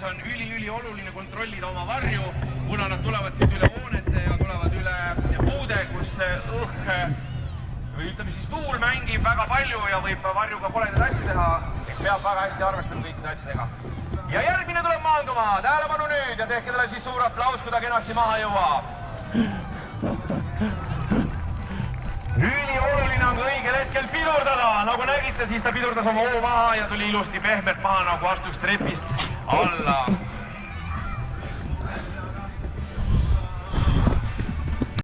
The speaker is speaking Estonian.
jaoks on ülioluline kontrollida oma varju, kuna nad tulevad siit üle hoonete ja tulevad üle puude, kus õhk või ütleme siis tuul mängib väga palju ja võib varjuga koledaid asju teha. Peab väga hästi arvestama kõikide asjadega. Ja järgmine tuleb maanduma. Tähelepanu nüüd ja tehke talle siis suur aplaus, kui ta kenasti maha jõuab. Ülioluline on õigel hetkel pidurdada. Nagu nägite, siis ta pidurdas oma hoo maha ja tuli ilusti pehmelt maha, nagu astuks trepist alla.